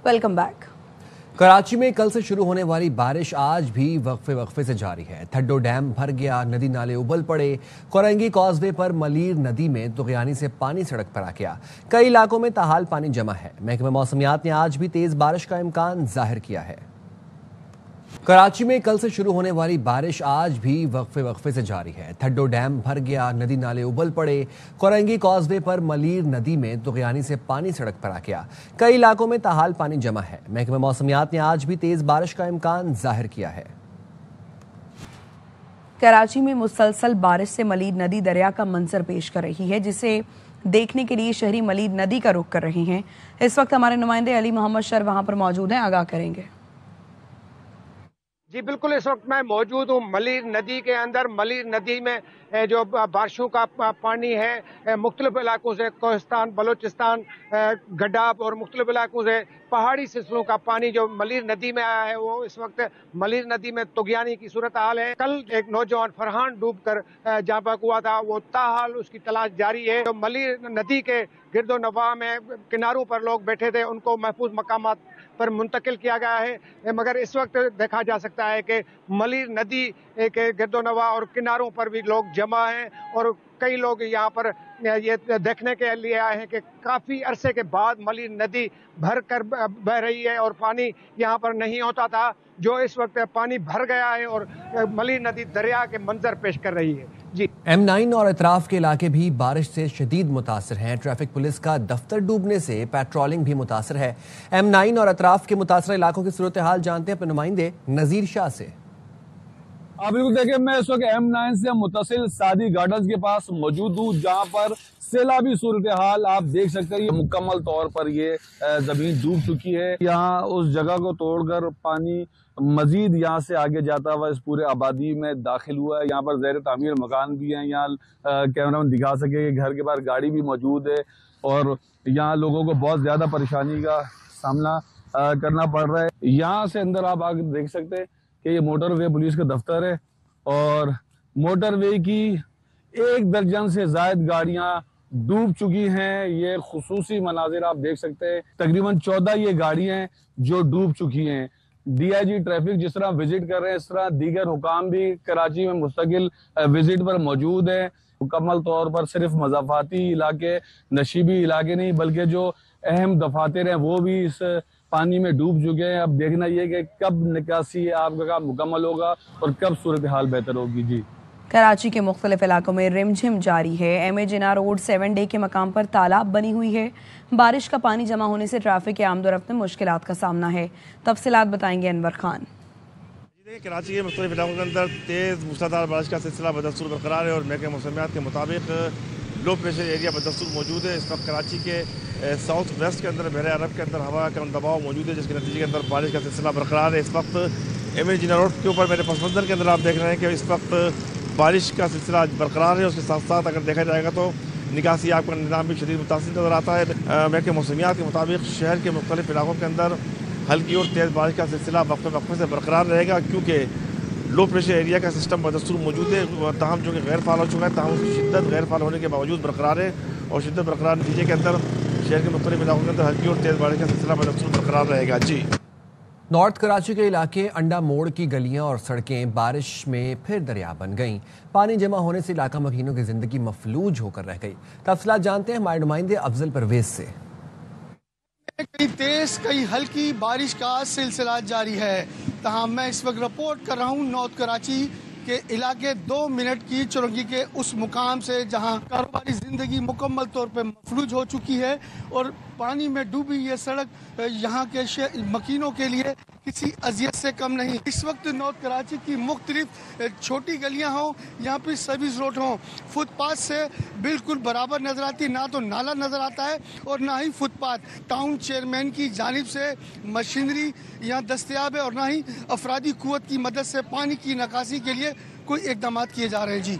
Welcome back. Karachi में कल से शुरू होने वाली बारिश आज भी वक्फे वक्फे से जारी है। थड्डो डैम भर गया, नदी नाले उबल पड़े। कोरंगी कॉजवे पर मलीर नदी में तुगयानी से पानी सड़क पर आ गया। कई इलाकों में ताहाल पानी जमा है। महकमे मौसमियात ने आज भी तेज बारिश का इम्कान जाहिर किया है। कराची में कल से शुरू होने वाली बारिश आज भी वक्फे वक्फे से जारी है। थड्डो डैम भर गया, नदी नाले उबल पड़े। कोरंगी कॉजवे पर मलीर नदी में तुगयानी से पानी सड़क पर आ गया। कई इलाकों में ताहाल पानी जमा है। महकमे मौसमियात ने आज भी तेज बारिश का इम्कान जाहिर किया है। कराची में मुसलसल बारिश से मलीर नदी दरिया का मंजर पेश कर रही है, जिसे देखने के लिए शहरी मलीर नदी का रुख कर रहे हैं। इस वक्त हमारे नुमाइंदे अली मोहम्मद शर वहां पर मौजूद हैं, आगाह करेंगे। जी बिल्कुल, इस वक्त मैं मौजूद हूँ मलीर नदी के अंदर। मलीर नदी में जो बारिशों का पानी है मुख्तलिफ इलाकों से, कोहिस्तान, बलोचिस्तान, गड्डाब और मुख्तलिफ इलाकों से पहाड़ी सिलसिलों का पानी जो मलीर नदी में आया है, वो इस वक्त मलीर नदी में तुगयानी की सूरत हाल है। कल एक नौजवान फरहान डूब कर जहाँ पर हुआ था, वो ताहाल उसकी तलाश जारी है। तो मलीर नदी के गिरदो नवा में किनारों पर लोग बैठे थे, उनको महफूज मकामात पर मुंतकिल किया गया है। मगर इस वक्त देखा जा सकता है कि मलीर नदी के गिरदोनवा और किनारों पर भी लोग जमा हैं और कई लोग यहाँ पर ये देखने के लिए आए हैं कि काफ़ी अरसे के बाद मलीर नदी भर कर बह रही है और पानी यहाँ पर नहीं होता था, जो इस वक्त पानी भर गया है और मलीर नदी दरिया के मंजर पेश कर रही है। जी, M9 और अतराफ के इलाके भी बारिश से शदीद मुतासर हैं। ट्रैफिक पुलिस का दफ्तर डूबने से पेट्रोलिंग भी मुतासर है। M9 और अतराफ के मुतासर इलाकों की सूरत हाल जानते हैं अपने नुमाइंदे नजीर शाह से। आप बिल्कुल देखिए, मैं इस वक्त M9 से मुतसिल सादी गार्डन्स के पास मौजूद हूँ, जहाँ पर सैलाबी सूरत हाल आप देख सकते हैं। मुकम्मल तौर पर ये जमीन डूब चुकी है। यहाँ उस जगह को तोड़कर पानी मजीद यहाँ से आगे जाता हुआ इस पूरे आबादी में दाखिल हुआ है। यहाँ पर ज़ेर तामीर मकान भी हैं। यहाँ कैमरा में दिखा सके, घर के बाहर गाड़ी भी मौजूद है और यहाँ लोगों को बहुत ज़्यादा परेशानी का सामना करना पड़ रहा है। यहाँ से अंदर आप आगे देख सकते हैं कि ये मोटरवे पुलिस का दफ्तर है और मोटरवे की 1 दर्जन से ज़ायद गाड़ियां डूब चुकी हैं। ये खुसूसी मनाजिर आप देख सकते हैं। तकरीबन 14 ये गाड़ियां हैं जो डूब चुकी हैं। DIG ट्रैफिक जिस तरह विजिट कर रहे हैं, इस तरह दीगर हुकाम भी कराची में मुस्तकिल विजिट पर मौजूद है। मुकम्मल तौर पर सिर्फ मज़ाफ़ाती इलाके, नशीबी इलाके नहीं, बल्कि जो अहम दफातर हैं वो भी इस पानी में डूब चुके हैं। अब देखना ये कि कब निकासी आपका काम मुकम्मल होगा और कब सूरत हाल बेहतर होगी। जी, कराची के मुख्तलिफ इलाकों में रिमझिम जारी है। MA जिन्ना रोड 7 डे के मकाम पर तालाब बनी हुई है। बारिश का पानी जमा होने से ट्रैफिक के आमदोरफ्त में मुश्किलात का सामना है। तफसीलात बताएंगे अनवर खान। कराची के मुख्तलिफ इलाकों के अंदर तेज़ मूसलाधार बारिश का सिलसिला बदस्तूर बरकरार है और महकमे मौसमियात के मुताबिक लो प्रेशर एरिया बदस्तूर मौजूद है। इस वक्त कराची के साउथ वेस्ट के अंदर बहरे अरब के अंदर हवा का दबाव मौजूद है, जिसके नतीजे के अंदर बारिश का सिलसिला बरकरार है। इस वक्त MA जिन्ना रोड के ऊपर मेरे पस मंजर के अंदर आप देख रहे हैं कि इस वक्त बारिश का सिलसिला बरकरार है। उसके साथ साथ अगर देखा जाएगा तो निकासी आपका निज़ाम भी शदीद मुतासिर नज़र आता है। महकमे मौसमियात के मुताबिक शहर के मुख्तलिफ इलाकों के अंदर हल्की और तेज़ बारिश का सिलसिला वक्फे वक्फे से बरकरार रहेगा, क्योंकि लो प्रेशर एरिया का सिस्टम बदस्तूर मौजूद है। ताहम जो कि गैर फाल हो चुका है, ताहम उसकी शिद्दत गैर फाल होने के बावजूद बरकरार है और शिद्दत बरकरार नतीजे के अंदर शहर के मुख्तलिफ इलाकों के अंदर हल्की और तेज़ बारिश का सिलसिला बदस्तूर बरकरार रहेगा। जी, नॉर्थ कराची के इलाके अंडा मोड़ की गलियां और सड़कें बारिश में फिर दरिया बन गईं। पानी जमा होने से इलाका मकीनों की जिंदगी मफलूज होकर रह गई। तफसीलात जानते हैं हमारे नुमाइंदे अफजल परवेज से। कई तेज कई हल्की बारिश का सिलसिला जारी है। तहां मैं इस वक्त रिपोर्ट कर रहा हूं नॉर्थ कराची के इलाके 2 मिनट की चुरंगी के उस मुकाम से, जहां कारोबारी जिंदगी मुकम्मल तौर पे मफलूज हो चुकी है और पानी में डूबी ये सड़क यहाँ के मकीनों के लिए किसी अजियत से कम नहीं। इस वक्त नॉर्थ कराची की मुख्तलिफ छोटी गलियाँ हों, यहाँ पे सर्विस रोड हों, फुटपाथ से बिल्कुल बराबर नजर आती, ना तो नाला नजर आता है और ना ही फुटपाथ। टाउन चेयरमैन की जानिब से मशीनरी यहाँ दस्तयाब है और ना ही अफरादी कुव्वत की मदद से पानी की निकासी के लिए कोई इकदाम किए जा रहे हैं। जी,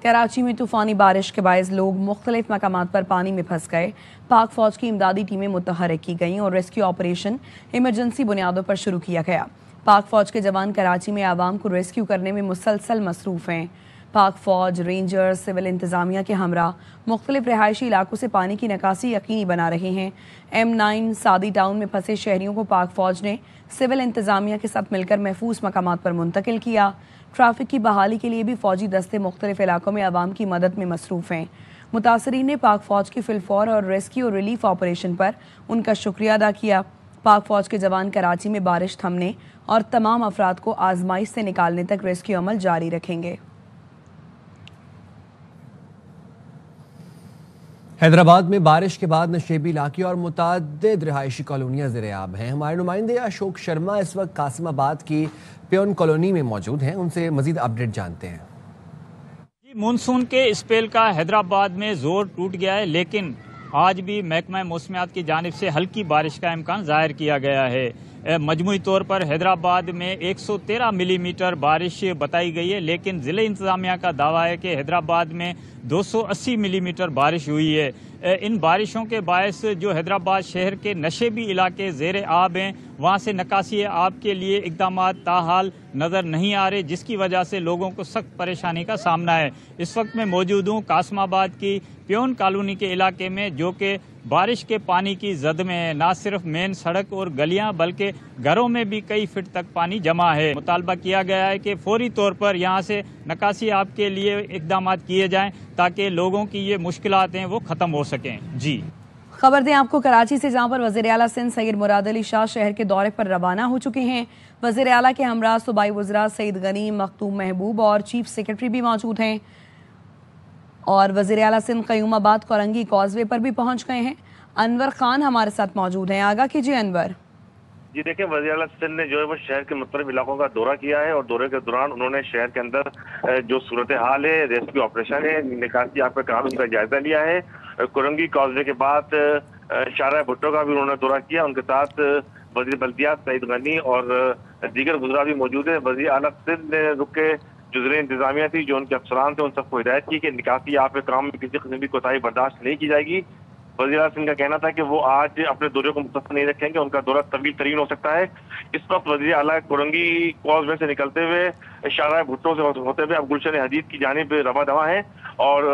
कराची में तूफानी बारिश के बायस लोग मुख्तलिफ मकामात पर पानी में फंस गए। पाक फौज की इमदादी टीमें मुतहरक की गईं और रेस्क्यू ऑपरेशन इमरजेंसी बुनियादों पर शुरू किया गया। पाक फौज के जवान कराची में आवाम को रेस्क्यू करने में मुसलसल मसरूफ हैं। पाक फौज, रेंजर्स, सिविल इंतजामिया के हमरा मुख्तलिफ रिहायशी इलाकों से पानी की निकासी यकीनी बना रहे हैं। M9 सादी टाउन में फंसे शहरियों को पाक फौज ने सिविल इंतजामिया के साथ मिलकर महफूज मकामात पर मुंतकिल किया। ट्रैफिक की बहाली के लिए भी फौजी दस्ते मुख्तलिफ इलाकों में आवाम की मदद में मसरूफ़ हैं। मुतासरीन ने पाक फौज की फिलफौर और रेस्क्यू और रिलीफ ऑपरेशन पर उनका शुक्रिया अदा किया। पाक फौज के जवान कराची में बारिश थमने और तमाम अफराद को आजमाइश से निकालने तक रेस्क्यू अमल जारी रखेंगे। हैदराबाद में बारिश के बाद नशेबी इलाके और मुतअद्दिद रिहायशी कॉलोनियां ज़ेर-ए-आब हैं। हमारे नुमाइंदे अशोक शर्मा इस वक्त कासिमाबाद की प्योन कॉलोनी में मौजूद हैं, उनसे मजीद अपडेट जानते हैं। मानसून के स्पेल का हैदराबाद में जोर टूट गया है, लेकिन आज भी महकमा मौसमियात की जानिब से हल्की बारिश का इम्कान जाहिर किया गया है। मजमूई तौर पर हैदराबाद में 113 मिलीमीटर बारिश बताई गई है, लेकिन ज़िले इंतजामिया का दावा है कि हैदराबाद में 280 मिलीमीटर बारिश हुई है। इन बारिशों के बायस जो हैदराबाद शहर के नशेबी इलाके ज़ेर आब हैं, वहाँ से निकासी आब के लिए इकदाम ताहाल नज़र नहीं आ रहे, जिसकी वजह से लोगों को सख्त परेशानी का सामना है। इस वक्त मैं मौजूद हूँ कासिमाबाद की प्योन कॉलोनी के इलाके में, जो कि बारिश के पानी की जद में है। ना सिर्फ मेन सड़क और गलियां बल्कि घरों में भी कई फीट तक पानी जमा है। मुतालबा किया गया है कि फौरी तौर पर यहां से निकासी आब के लिए इकदाम किए जाएं ताकि लोगों की ये मुश्किलात हैं वो ख़त्म हो सकें। जी खबर दें आपको कराची से, जहां पर वज़ीर आला सिंध सैयद मुराद अली शाह शहर के दौरे पर रवाना हो चुके हैं। वज़ीर आला के हमरा सूबाई वज़रा सईद गनी, मखदूम महबूब और चीफ सेक्रेटरी भी मौजूद हैं और वज़ीर आला सिंध क़यूमाबाद कोरंगी कॉजवे पर भी पहुंच गए हैं। अनवर खान हमारे साथ मौजूद हैं, आगा कीजिए अनवर। जी देखिए, वज़ीर आला सिंध ने जो है वो शहर के मुख्तलिफ इलाकों का दौरा किया है और दौरे के दौरान उन्होंने शहर के अंदर जो सूरत हाल है, रेस्क्यू ऑपरेशन है, निकासी आपका काम, उनका जायजा लिया है। कोरंगी कॉजवे के बाद शाहराह भुट्टो का भी उन्होंने दौरा किया। उनके साथ वज़ीर बल्दियात सईद गनी और दीगर वज़रा भी मौजूद है। वज़ीर आला सिंध ने रुक के जो ज़िले इंतजामिया थी, जो उनके अफसरान थे, उन सबको हिदायत की कि निकासी आप काम में किसी किस्म की कोताही बर्दाश्त नहीं की जाएगी। वज़ीर आला सिंध का कहना था कि वो आज अपने दौरे को मुख्तसर नहीं रखेंगे, उनका दौरा तवील तरीन हो सकता है। इस वक्त वज़ीर आला कोरंगी कॉजवे से निकलते हुए शाहराह भुट्टो से होते हुए अब गुलशन हदीद की जानिब रवा दवा है और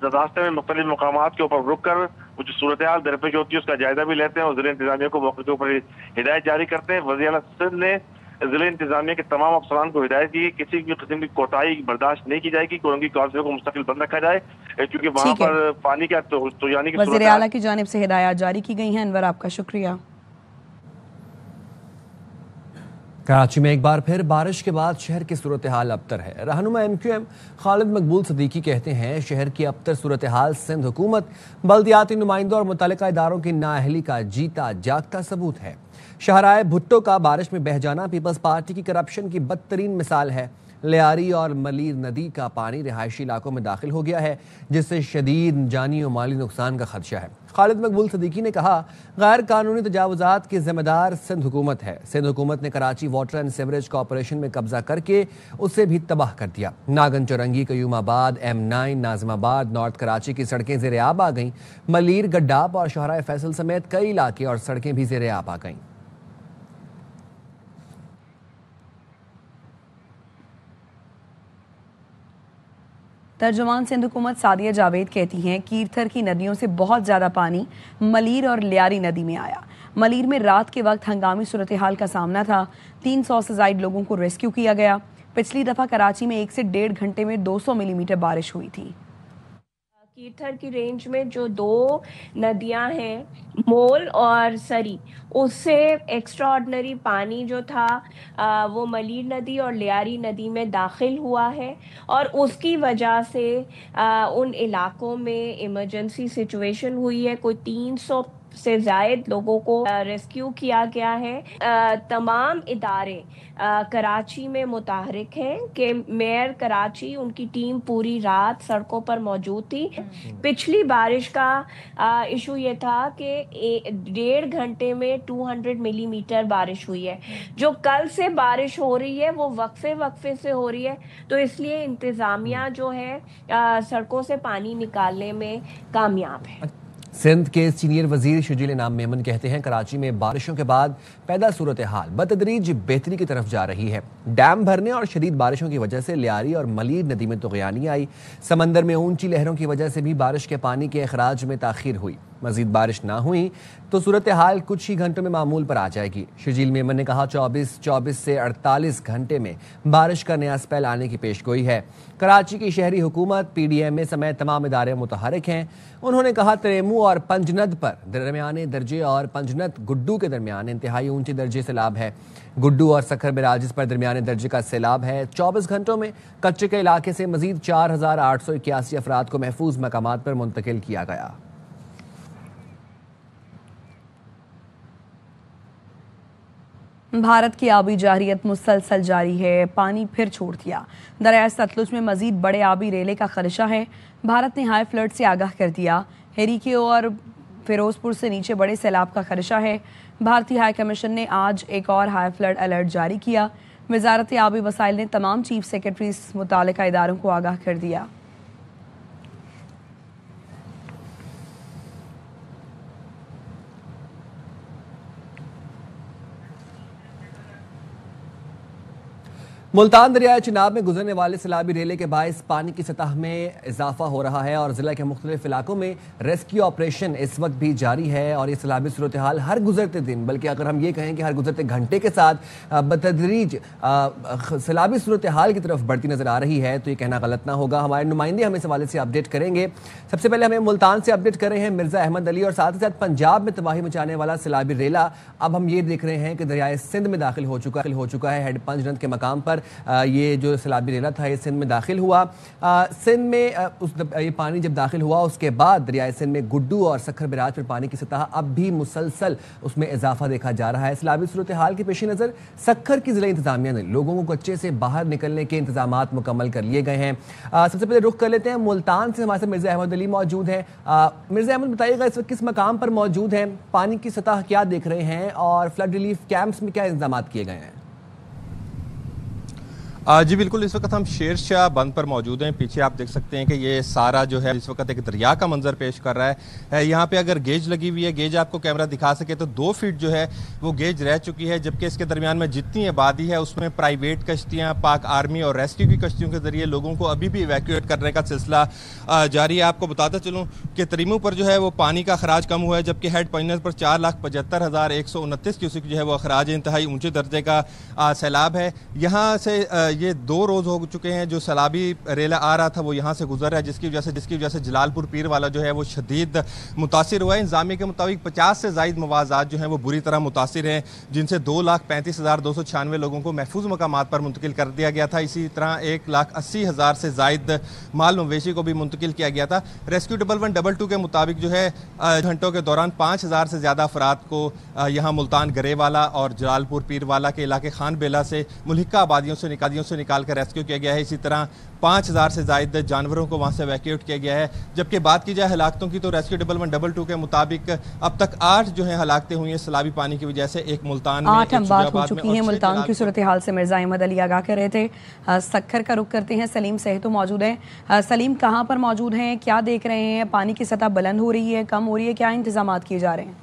रास्ते में मुख्तलिफ मकामात के ऊपर रुक कर वो जो सूरत हाल दरपेश होती है उसका जायजा भी लेते हैं और ज़िले इंतजामिया को मौके के ऊपर हिदायत जारी करते हैं। वज़ीर आला सिंध ने ज़िले इंतजामिया के तमाम अफसरान को हिदायत की किसी भी किस्म की कोताही बर्दाश्त नहीं की जाएगी, कोरंगी कॉजवे को मुस्तकिल बंद रखा जाए, क्योंकि वहाँ पर पानी का तो यानी कि वज़ीर आला की जानिब से हिदायत जारी की गई हैं। अनवर, आपका शुक्रिया। कराची में एक बार फिर बारिश के बाद शहर की सूरत हाल अबतर है। रहनुमा MQM खालिद मकबूल सदीकी कहते हैं शहर की अबतर सूरत हाल सिंध हुकूमत, बल्दियाती नुमाइंदों और मुतल्लिका इदारों की नाअहली का जीता जागता सबूत है। शाहराह भुट्टो का बारिश में बह जाना पीपल्स पार्टी की करप्शन की बदतरीन मिसाल है। लियारी और मलीर नदी का पानी रिहायशी इलाकों में दाखिल हो गया है, जिससे शदीद जानी और माली नुकसान का खदशा है। खालिद मकबूल सदीकी ने कहा, गैर कानूनी तजावुजात की जिम्मेदार सिंध हुकूमत है। सिंध हुकूमत ने Karachi water and sewerage corporation में कब्जा करके उसे भी तबाह कर दिया। नागन चौरंगी, कयूमाबाद, M9, नाज़िमाबाद, नॉर्थ कराची की सड़कें ज़ेर-ए-आब आ गईं। मलीर, गड्डाप और शाहराह फैसल समेत कई इलाके और सड़कें भी ज़ेर-ए-आब आ गईं। तर्जुमान सिंध हुकूमत सादिया जावेद कहती हैं कीरथर की नदियों से बहुत ज़्यादा पानी मलीर और लियारी नदी में आया। मलीर में रात के वक्त हंगामी सूरत हाल का सामना था। 300 से ज़ायद लोगों को रेस्क्यू किया गया। पिछली दफ़ा कराची में 1 से 1.5 घंटे में 200 मिलीमीटर बारिश हुई थी। कीरथर की रेंज में जो 2 नदियां हैं, मोल और सरी, उससे एक्स्ट्रा ऑर्डिनरी पानी जो था वो मलीर नदी और लियारी नदी में दाखिल हुआ है और उसकी वजह से उन इलाकों में इमरजेंसी सिचुएशन हुई है। कोई 300 से ज़ायद लोगों को रेस्क्यू किया गया है। तमाम इदारे कराची में मुतहरिक हैं कि मेयर कराची, उनकी टीम पूरी रात सड़कों पर मौजूद थी। पिछली बारिश का इशू ये था कि 1.5 घंटे में 200 मिलीमीटर बारिश हुई है। जो कल से बारिश हो रही है वो वक्फे से हो रही है, तो इसलिए इंतज़ामिया जो है सड़कों से पानी निकालने में कामयाब है। सिंध के सीनियर वजीर शजील इनाम मेमन कहते हैं कराची में बारिशों के बाद पैदा सूरत हाल बतदरीज बेहतरी की तरफ जा रही है। डैम भरने और शदीद बारिशों की वजह से लियारी और मलीर नदी में तुग़यानी आई। समंदर में ऊंची लहरों की वजह से भी बारिश के पानी के अखराज में ताखीर हुई। मजीद बारिश ना हुई तो सूरत हाल कुछ ही घंटों में मामूल पर आ जाएगी। शजील मेमन ने कहा 24 से 48 घंटे में बारिश का नया स्पेल आने की पेशगोई है। कराची की शहरी हुकूमत PDMA समेत तमाम इदारे मुतहरिक हैं। उन्होंने कहा तरेमू और पंजनद पर दरमियाने दर्जे और पंजनद गुड्डू के दरमियान इंतहाई ऊंचे दर्जे सैलाब है। गुड्डू और सखर बैराज पर दरमियाने दर्जे का सैलाब है। 24 घंटों में कच्चे के इलाके से मजीद 4881 अफराद को महफूज मकामात पर मुंतकिल किया गया। भारत की आबी जारियत मुसलसल जारी है। पानी फिर छोड़ दिया। दरियाए सतलुज में मजीद बड़े आबी रेले का खदशा है। भारत ने हाई फ्लड से आगाह कर दिया। हेरीके और फिरोजपुर से नीचे बड़े सैलाब का खदशा है। भारतीय हाई कमीशन ने आज एक और हाई फ्लड अलर्ट जारी किया। वजारत आबी वसाइल ने तमाम चीफ सेक्रेटरीज मुतालिका इदारों को आगाह कर दिया। मुल्तान दरियाए चिनाब में गुजरने वाले सैलाबी रेले के बायस पानी की सतह में इजाफा हो रहा है और जिला के मुख्तलिफ इलाकों में रेस्क्यू ऑपरेशन इस वक्त भी जारी है। और ये सैलाबी सूरत हाल हर गुजरते दिन, बल्कि अगर हम ये कहें कि हर गुजरते घंटे के साथ बतदरीज सैलाबी सूरत हाल की तरफ बढ़ती नजर आ रही है, तो ये कहना गलत ना होगा। हमारे नुमाइंदे हमें इस हवाले से अपडेट करेंगे। सबसे पहले हमें मुल्तान से अपडेट कर रहे हैं मिर्जा अहमद अली, और साथ ही साथ पंजाब में तबाही मचाने वाला सैलाबी रेला अब हम ये देख रहे हैं कि दरियाए सिंध में दाखिल हो चुका है। हेड पंजनद के मकाम पर ये जो सैलाबी रेला था ये सिंध में दाखिल हुआ। सिंध में ये पानी जब दाखिल हुआ उसके बाद दरियाए सिंध में गुड्डू और सखर बैराज पर पानी की सतह अब भी मुसलसल उसमें इजाफा देखा जा रहा है। सैलाबी सूरत हाल के पेश नज़र सखर की जिला इंतजामिया ने लोगों को कच्चे से बाहर निकलने के इंतजाम मुकम्मल कर लिए गए हैं। सबसे पहले रुख कर लेते हैं मुल्तान से। हमारे साथ मिर्जा अहमद अली मौजूद हैं। मिर्जा अहमद, बताइएगा इस वक्त किस मकाम पर मौजूद हैं, पानी की सतह क्या देख रहे हैं और फ्लड रिलीफ कैंप्स में क्या इंतजाम किए गए हैं? जी बिल्कुल, इस वक्त हम शेर शाह बंद पर मौजूद हैं। पीछे आप देख सकते हैं कि ये सारा जो है इस वक्त एक दरिया का मंजर पेश कर रहा है। यहाँ पे अगर गेज लगी हुई है, गेज आपको कैमरा दिखा सके तो 2 फीट जो है वो गेज रह चुकी है, जबकि इसके दरमियान में जितनी आबादी है उसमें प्राइवेट कश्तियाँ, पाक आर्मी और रेस्क्यू की कश्तियों के जरिए लोगों को अभी भी इवैक्यूएट करने का सिलसिला जारी है। आपको बताता चलूँ कि तरीमू पर जो है वो पानी का अखराज कम हुआ है, जबकि हेड पंजनद पर 4,75,129 क्यूसेक जो है वो अखराज इंतहाई ऊंचे दर्जे का सैलाब है। यहाँ से ये 2 रोज हो चुके हैं जो सैलाबी रेला आ रहा था वो यहाँ से गुजर रहा है, जिसकी वजह से जलालपुर पीर वाला जो है वो शदीद मुतासिर हुआ है। इंतजामिया के मुताबिक 50 से ज़ायद मवाज़ात जो हैं वो बुरी तरह मुतासिर हैं, जिनसे 2,35,296 लोगों को महफूज मकामात पर मुंतकिल कर दिया गया था। इसी तरह 1,80,000 से ज़ायद माल मवेशी को भी मुंतकिल किया गया था। रेस्क्यू 1112 के मुताबिक जो है घंटों के दौरान 5,000 से ज़्यादा अफराद को यहाँ मुल्तान गरेवाला और जलालपुर पीर वाला के इलाके खान बेला से मुल्हिका आबादियों से निकाल कर रेस्क्यू किया गया है। इसी तरह 5,000 से ज़ायद जानवरों को वहाँ से वैक्यूएट किया गया है। जबकि बात की जाए हलाकतों की तो रेस्क्यू 1122 के मुताबिक अब तक 8 जो है हलाकतें हुई हैं सैलाबी पानी की वजह से। एक मुल्तान में, 8 बात हो चुकी है। मुल्तान की सूरत हाल से मिर्जा अहमद अली आगाह कर रहे थे। सखर का रुख करते हैं। सलीम सेहतो मौजूद है। सलीम, कहाँ पर मौजूद हैं, क्या देख रहे हैं? पानी की सतह बुलंद हो रही है, कम हो रही है, क्या इंतजाम किए जा रहे हैं?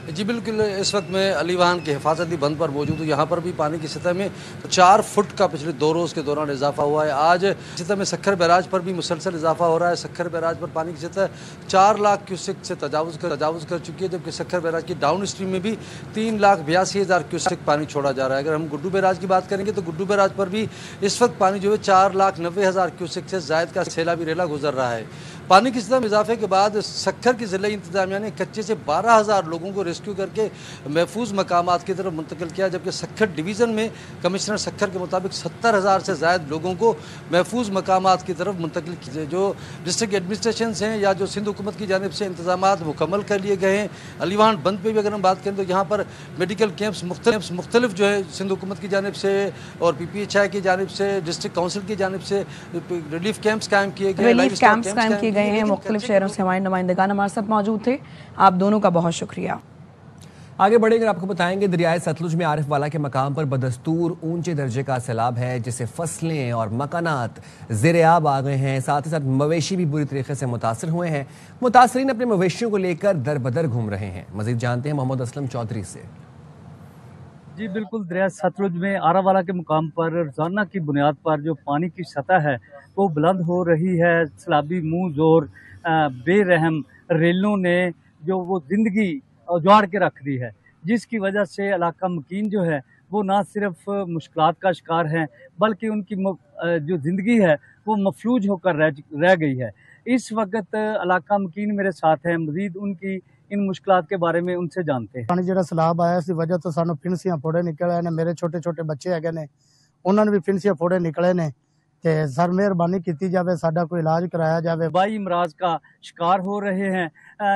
जी बिल्कुल, इस वक्त मैं अली वाहन के हिफाजती बंद पर मौजूद हूँ। यहाँ पर भी पानी की सतह में 4 फुट का पिछले 2 रोज़ के दौरान इजाफा हुआ है। आज सतह में सखर बैराज पर भी मुसलसल इजाफा हो रहा है। सखर बैराज पर पानी की सतह 4 लाख क्यूसेक से तजावुज़ कर चुकी है, जबकि सखर बैराज की डाउन स्ट्रीम में भी 3,82,000 क्यूसेक पानी छोड़ा जा रहा है। अगर हम गुड्डू बैराज की बात करेंगे तो गुड्डू बैराज पर भी इस वक्त पानी जो है 4,90,000 क्यूसेक से ज़ायद का सैलाबी रेला गुजर रहा है। पानी की सतह में इजाफे के बाद सखर की ज़िला इंतजामिया ने कच्चे से 12,000 लोगों को रेस्क्यू करके महफूज मकामात की तरफ मुंतकिल किया, जबकि सखर डिवीज़न में कमिश्नर सखर के मुताबिक 70,000 से ज़ायद लोगों को महफूज मकामात की तरफ मुंतकिल किए। जो डिस्ट्रिक्ट एडमिनिस्ट्रेशन हैं या जो सिंध हुकूमत की जानिब से इंतजाम मुकम्मल कर लिए गए हैं। अलीवान बंद पे भी अगर हम बात करें तो यहाँ पर मेडिकल कैंप्स मुख्तलिफ जो है सिंध हुकूमत की जानिब से और PPHI की जानिब से, डिस्ट्रिक्ट काउंसिल की जानिब से रिलीफ कैंप्स कायम किए गए हैं। मुख्तलिफ शहरों से हमारे नुमाइंदगान हमारे साथ मौजूद थे। आप दोनों का बहुत शुक्रिया। आगे बढ़ेंगे, आपको बताएंगे दरियाए सतलुज में आरिफवाला के मकाम पर बदस्तूर ऊंचे दर्जे का सैलाब है, जिससे फसलें और मकानात ज़ेर-ए-आब आ गए हैं। साथ ही साथ मवेशी भी बुरी तरीके से मुतासर हुए हैं। मुतासरीन अपने मवेशियों को लेकर दर बदर घूम रहे हैं। मजीद जानते हैं मोहम्मद असलम चौधरी से। जी बिल्कुल, दरिया सतलुज में आरावाला के मुकाम पर रोजाना की बुनियाद पर जो पानी की सतह है वो बुलंद हो रही है। सैलाबी मुँह जोर बेरहम रेलों ने जो वो जिंदगी उजाड़ के रख दी है, जिसकी वजह से इलाका मकीन जो है वो ना सिर्फ मुश्किलात का शिकार हैं, बल्कि उनकी जो ज़िंदगी है वो मफलूज होकर रह गई है। इस वक्त इलाका मकीन मेरे साथ हैं, मजीद उनकी इन मुश्किलात के बारे में उनसे जानते हैं। पानी जो सैलाब आया, इस वजह तो सानू फिनसियां फोड़े निकले ने, मेरे छोटे छोटे बच्चे है ने, उन्होंने भी फिनसियां फोड़े निकले ने। ते सर मेहरबानी की जाए, साडा कोई इलाज कराया जाए। वबाई इमराज का शिकार हो रहे हैं,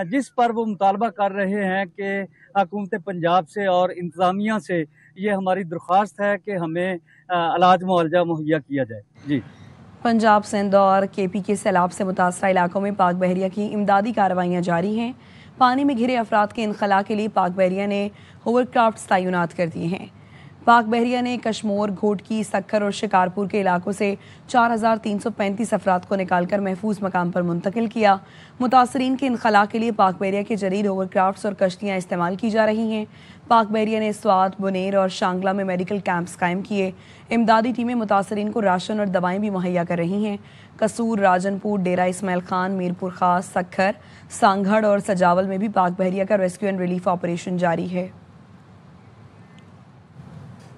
जिस पर वो मुतालबा कर रहे हैं कि हुकूमत पंजाब से और इंतज़ामिया से ये हमारी दरख्वास्त है कि हमें इलाज मुआवजा मुहैया किया जाए। जी, पंजाब, सिंध और केपी के सैलाब से मुतासरा इलाकों में पाक बहरिया की इमदादी कार्रवाइयाँ जारी हैं। पानी में घिरे अफराद के इनखला के लिए पाक बहरिया ने होवरक्राफ्ट तैनात कर दिए हैं। पाक बहरिया ने कश्मोर, घोटकी, सक्खर और शिकारपुर के इलाकों से 4335 अफराद को निकालकर महफूज मकाम पर मुंतकिल किया। मुतासरीन के इनखला के लिए पाक बहरिया के जदीद होवरक्राफ्ट्स और कश्तियाँ इस्तेमाल की जा रही हैं। पाक बहरिया ने स्वात, बुनेर और शांगला में मेडिकल कैंप्स कायम किए। इमदादी टीमें मुतासरीन को राशन और दवाएं भी मुहैया कर रही हैं। कसूर, राजनपुर, डेरा इस्माइल खान, मीरपुर खास, सक्खर, सांगढ़ और सजावल में भी पाक बहरिया का रेस्क्यू एंड रिलीफ ऑपरेशन जारी है।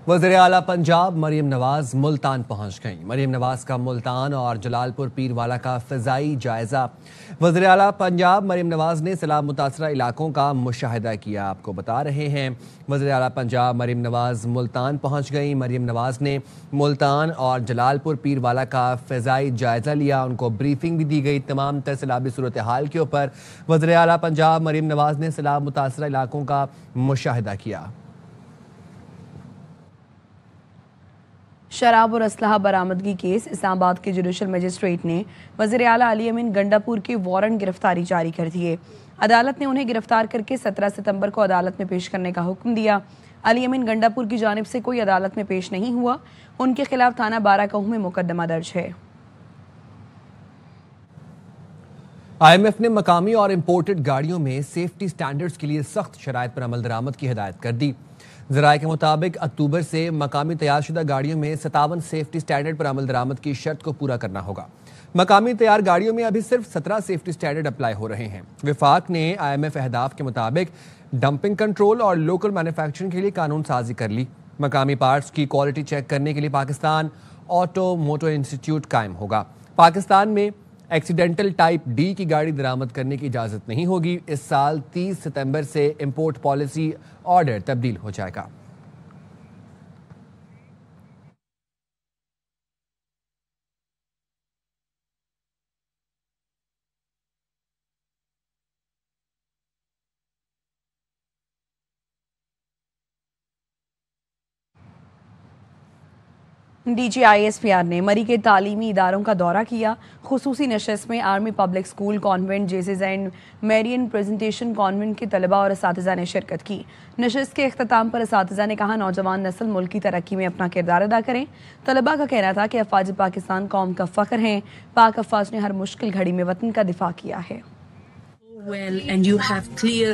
वज़ीर आला पंजाब मरीम नवाज मुल्तान पहुंच गईं। मरीम नवाज का मुल्तान और जलालपुर पीरवाला का फ़िज़ाई जायज़ा। वज़ीर आला पंजाब मरीम नवाज ने सैलाब मुतासरा इलाकों का मुशाहिदा किया। आपको बता रहे हैं, वज़ीर आला पंजाब मरीम नवाज मुल्तान पहुंच गईं। मरीम नवाज ने मुल्तान और जलालपुर पीरवाला का फ़िज़ाई जायज़ा लिया। उनको ब्रीफिंग भी दी गई तमाम तर सैलाबी सूरत हाल के ऊपर। वज़ीर आला पंजाब मरीम नवाज ने सैलाब मुतासरा इलाकों का मुशाहिदा किया। शराब और असलहा बरामदगी केस, इस्लामाबाद के जुडिशल मजिस्ट्रेट ने वज़ीर आला अली अमीन गंडापुर के वारंट गिरफ्तारी जारी कर दिए। अदालत ने उन्हें गिरफ्तार करके 17 सितंबर को अदालत में पेश करने का हुक्म दिया। अली अमीन गंडापुर की जानिब से कोई अदालत में पेश नहीं हुआ। उनके खिलाफ थाना बाराकहू में मुकदमा दर्ज है। IMF ने मकामी और इम्पोर्टेड गाड़ियों में सेफ्टी स्टैंडर्ड्स के लिए सख्त शराइत पर अमल दरामद की हिदायत कर दी। ज़राए के मुताबिक अक्टूबर से मकामी तैयारशुदा गाड़ियों में 57 सेफ्टी स्टैंडर्ड पर अमल दरामद की शर्त को पूरा करना होगा। मकामी तैयार गाड़ियों में अभी सिर्फ 17 सेफ्टी स्टैंडर्ड अप्लाई हो रहे हैं। विफाक ने IMF अहदाफ के मुताबिक डंपिंग कंट्रोल और लोकल मैन्युफैक्चरिंग के लिए कानून साजी कर ली। मकामी पार्ट्स की क्वालिटी चेक करने के लिए पाकिस्तान ऑटो मोटर इंस्टीट्यूट कायम होगा। पाकिस्तान में एक्सीडेंटल टाइप डी की गाड़ी दरामद करने की इजाज़त नहीं होगी। इस साल 30 सितंबर से इंपोर्ट पॉलिसी ऑर्डर तब्दील हो जाएगा। DGISPR ने मरी के तालीमी इदारों का दौरा किया। खुसूसी नशस्त में Army Public School, Convent, Jesus and Marian Presentation Convent के तलबा और असातिज़ा ने शिरकत की। नशस्त के अख्ताम पर असातिज़ा ने कहा, नौजवान नस्ल मुल्क की तरक्की में अपना किरदार अदा करें। तलबा का कहना था कि अफवाज पाकिस्तान कौम का फ़ख्र हैं। पाक अफवाज ने हर मुश्किल घड़ी में वतन का दिफा किया है। Well, and you have clear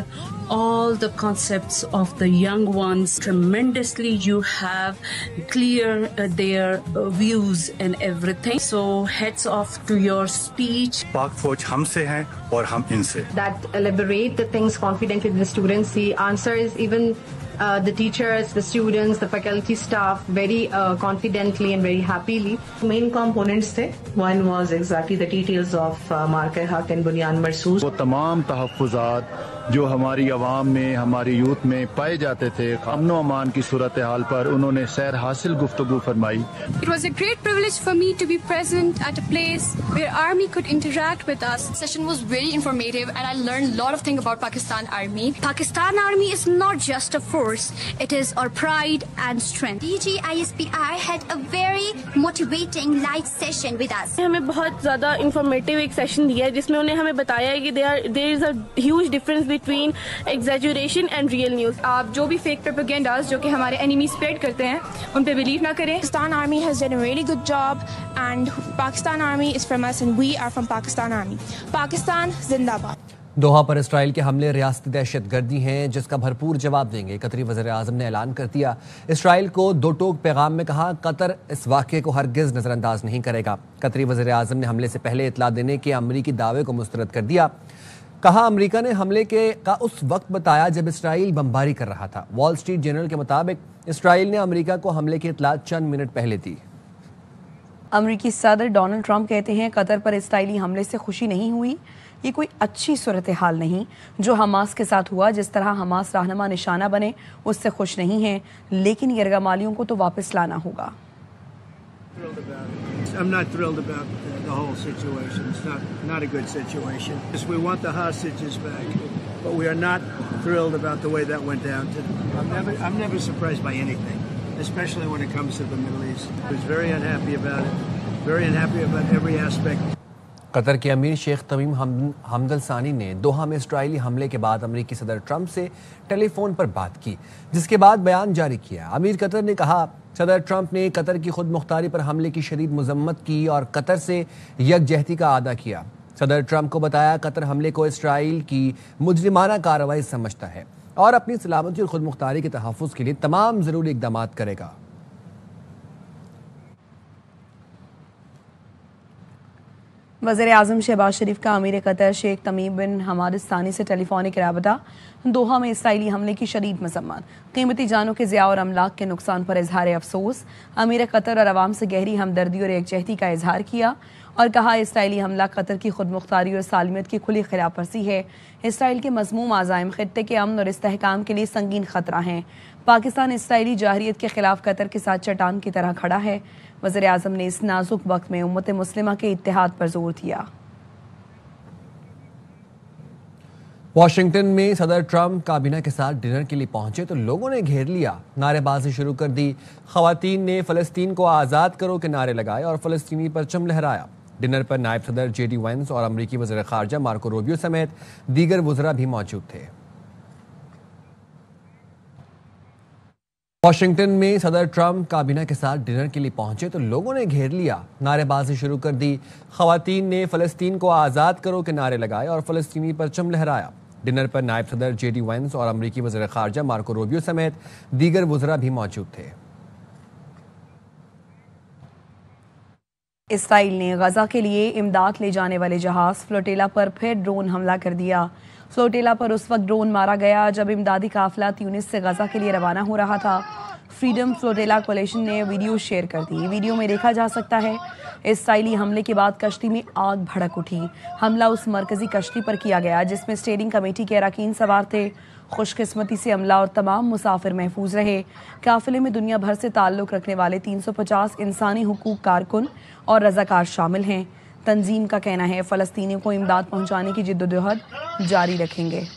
all the concepts of the young ones tremendously. You have clear their views and everything. So heads off to your speech. पाक फौज हमसे हैं और हम इनसे. That elaborate the things confidently to the students. The answers even the teachers, the students, the faculty staff very confidently and very happily. Main components थे. One was exactly the details of Marka Haq and Bunyan Marsoos. वो तमाम तहफ़्फ़ुज़ात जो हमारी आवाम में, हमारी youth में पाए जाते थे, अमन अमान की सूरत हाल पर उन्होंने सैर हासिल गुफ्तगू फरमाई. It was a great privilege for me to be present at a place where Army could interact with us. The session was very informative and I learned a lot of things about Pakistan Army. Pakistan Army is not just a force, it is our pride and strength. DGISPR had a very motivating live session with us. हमें बहुत ज़्यादा informative एक session दिया है जिसमें उन्हें हमें बताया है कि there is a huge difference between exaggeration and real news. आप जो भी फेक प्रोपेगेंडास जो कि हमारे एनिमी स्प्रेड करते हैं उन पे बिलीव ना करें। Pakistan Army has done a really good job and Pakistan Army is from us and we are from Pakistan Army. Pakistan Zindabad. दोहा पर इसराइल के हमले रियासती दहशतगर्दी हैं जिसका भरपूर जवाब देंगे। कतरी वज़ीर आज़म ने ऐलान कर दिया। इसराइल को दो टोक पैगाम में कहा कतर इस वाक़े को हरगिज़ नज़रअंदाज नहीं करेगा। कतरी वज़ीर आज़म ने हमले से पहले इतला देने के अमरीकी दावे को मुस्तरद कर दिया। कहा अमरीका ने हमले का उस वक्त बताया जब इसराइल बमबारी कर रहा था। वॉल स्ट्रीट जर्नल के मुताबिक इसराइल ने अमरीका को हमले की इतला चंद मिनट पहले दी। अमरीकी सदर डोनाल्ड ट्रंप कहते हैं कतर पर इसराइली हमले से खुशी नहीं हुई। ये कोई अच्छी सूरत हाल नहीं जो हमास के साथ हुआ। जिस तरह हमास रहनुमा निशाना बने उससे खुश नहीं हैं, लेकिन यरगमालियों को तो वापस लाना होगा। I'm not thrilled about the whole situation. It's not a good situation. We want the hostages back, but we are not thrilled about the way that went down. I'm never surprised by anything, especially when it comes to the Middle East. I was very unhappy about it. Very unhappy about every aspect. Qatar के अमीर शेख तमीम हमदल सानी ने दोहा में Israeli हमले के बाद अमरीकी सदर ट्रंप से टेलीफोन पर बात की, जिसके बाद बयान जारी किया। अमीर कतर ने कहा सदर ट्रंप ने कतर की खुद मुख्तारी पर हमले की शदीद मजम्मत की और कतर से यकजहती का आदा किया। सदर ट्रंप को बताया कतर हमले को इसराइल की मुजरिमाना कार्रवाई समझता है और अपनी सलामती और खुद मुख्तारी के तहफ़्फ़ुज़ के लिए तमाम ज़रूरी इक़दाम करेगा। वज़ीर आज़म शहबाज शरीफ का अमीर कतर शेख तमीम बिन हमाद सानी से टेलीफोनिक राबता। दोहा में इसराइली हमले की शदीद मज़म्मत, कीमती जानों के ज़िया और अमलाक के नुकसान पर इजहार अफसोस। अमीर कतर और अवाम से गहरी हमदर्दी और एकजहती का इजहार किया और कहा इसराइली हमला कतर की खुद मुख्तारी और सालमियत की खुली खिलाफ वर्जी है। इसराइल के मज़मूम आज़ाइम खित्ते के अमन और इस्तेहकाम के लिए संगीन खतरा हैं। पाकिस्तान इसराइली जाहिरियत के खिलाफ कतर के साथ चट्टान की तरह खड़ा है। वज़ीर आज़म ने इस नाजुक वक्त में उम्मत मुस्लिमा के इत्तेहाद पर जोर दिया। वाशिंगटन में सदर ट्रंप काबीना के साथ डिनर के लिए पहुंचे तो लोगों ने घेर लिया, नारेबाजी शुरू कर दी। खवातीन ने फ़लस्तीन को आज़ाद करो के नारे लगाए और फ़लस्तीनी परचम लहराया। डिनर पर नायब सदर जेडी वेंस और अमरीकी वज़ीर ख़ारजा मार्को रूबियो समेत दीगर वज़रा भी मौजूद थे। वाशिंगटन में सदर ट्रंप काबीना के साथ डिनर के लिए पहुंचे तो लोगों ने घेर लिया, नारेबाजी शुरू कर दी। खवातीन ने फ़लस्तीन को आज़ाद करो के नारे लगाए और फ़लस्तीनी परचम लहराया। डिनर पर नायब सदर जेडी वेंस और अमरीकी वज़ीर ख़ारजा मार्को रूबियो समेत दीगर वज़रा भी मौजूद थे। इसराइल ने गजा के लिए इमदाद ले जाने वाले जहाज फ्लोटेला पर फिर ड्रोन हमला कर दिया। फ्लोटेला पर उस वक्त ड्रोन मारा गया जब इमदादी काफिला ट्यूनिस से गजा के लिए रवाना हो रहा था। फ्रीडम फ्लोटेला कोलिशन ने वीडियो शेयर कर दी। वीडियो में देखा जा सकता है इसराइली हमले के बाद कश्ती में आग भड़क उठी। हमला उस मरकजी कश्ती पर किया गया जिसमें स्टीयरिंग कमेटी के अरकान सवार थे। खुशकिस्मती से अमला और तमाम मुसाफिर महफूज रहे। काफिले में दुनिया भर से ताल्लुक़ रखने वाले 350 इंसानी हुकूक कारकुन और रज़ाकार शामिल हैं। तंजीम का कहना है फ़लस्तीनियों को इमदाद पहुंचाने की जिद्दोजहद जारी रखेंगे।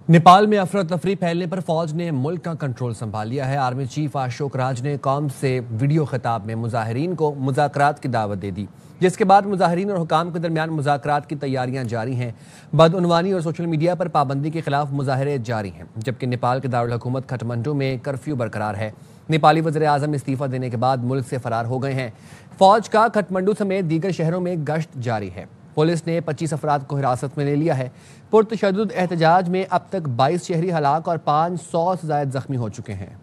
नेपाल में अफरा तफरी फैलने पर फौज ने मुल्क का कंट्रोल संभाल लिया है। आर्मी चीफ अशोक राज ने कौम से वीडियो खिताब में मुजाहिरीन को मुज़ाकरात की दावत दे दी, जिसके बाद मुजाहिरीन और हुकाम के दरमियान मुज़ाकरात की तैयारियां जारी हैं। बदउनवानी और सोशल मीडिया पर पाबंदी के खिलाफ मुजाहरे जारी हैं, जबकि नेपाल के दारुल हुकूमत काठमांडू में कर्फ्यू बरकरार है। नेपाली वज़ीर आज़म इस्तीफा देने के बाद मुल्क से फरार हो गए हैं। फौज का काठमांडू समेत दीगर शहरों में गश्त जारी है। पुलिस ने 25 अफराद को हिरासत में ले लिया है। पुरतशद्दुद एहतजाज में अब तक 22 शहरी हलाक और 500 से ज़ायद जख्मी हो चुके हैं।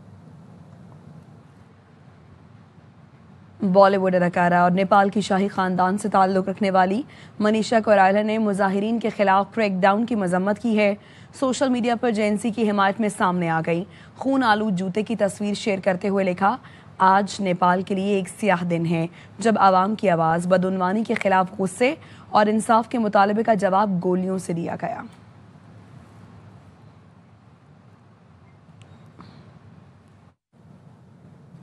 बॉलीवुड अदाकारा और नेपाल की शाही खानदान से ताल्लुक़ रखने वाली मनीषा कोइराला ने मुजाहिरीन के खिलाफ क्रैकडाउन की मजम्मत की है। सोशल मीडिया पर जेएनसी की हिमायत में सामने आ गई। खून आलूद जूते की तस्वीर शेयर करते हुए लिखा, आज नेपाल के लिए एक सियाह दिन है जब आवाम की आवाज़ बदउनवानी के खिलाफ गुस्से और इंसाफ के मुतालबे का जवाब गोलियों से दिया गया।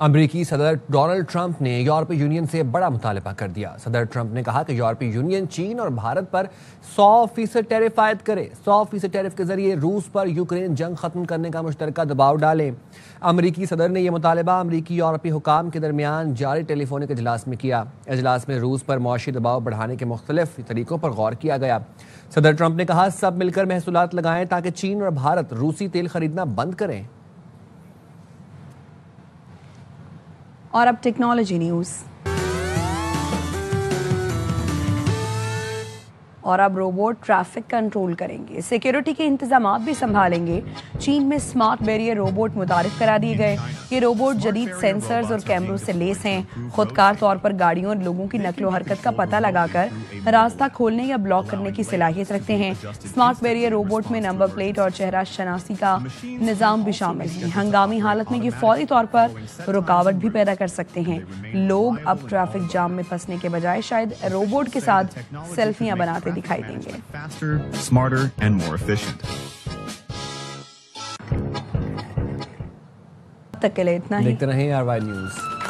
अमेरिकी सदर डोनाल्ड ट्रंप ने यूरोपीय यूनियन से बड़ा मुतालबा कर दिया। सदर ट्रंप ने कहा कि यूरोपीय यूनियन चीन और भारत पर 100% टैरिफ आयद करे। 100% टैरिफ के जरिए रूस पर यूक्रेन जंग खत्म करने का मुश्तरका दबाव डाले। अमेरिकी सदर ने यह मुतालबा अमेरिकी यूरोपीय हुकाम के दरमियान जारी टेलीफोनिक इजलास में किया। इजलास में रूस पर मौशी दबाव बढ़ाने के मुख्तलिफ तरीकों पर गौर किया गया। सदर ट्रंप ने कहा, सब मिलकर महसूलात लगाएं ताकि चीन और भारत रूसी तेल खरीदना बंद करें। और अब टेक्नोलॉजी न्यूज़। और अब रोबोट ट्रैफिक कंट्रोल करेंगे, सिक्योरिटी के इंतजाम भी संभालेंगे। चीन में स्मार्ट बैरियर रोबोट मुतारिफ करा दिए गए। ये रोबोट जदीद सेंसर्स और कैमरों से लेस हैं। खुदकार तौर पर गाड़ियों और लोगों की नकलो हरकत का पता लगाकर रास्ता खोलने या ब्लॉक करने की सलाहियत रखते हैं। स्मार्ट बैरियर रोबोट में नंबर प्लेट और चेहरा शनासी का निज़ाम भी शामिल है। हंगामी हालत में ये फौरी तौर पर रुकावट भी पैदा कर सकते हैं। लोग अब ट्रैफिक जाम में फंसने के बजाय शायद रोबोट के साथ सेल्फियां बनाते दिखाई देंगे। Faster, smarter, and more efficient. तक के लिए इतना ही। देखते रहें RY न्यूज़।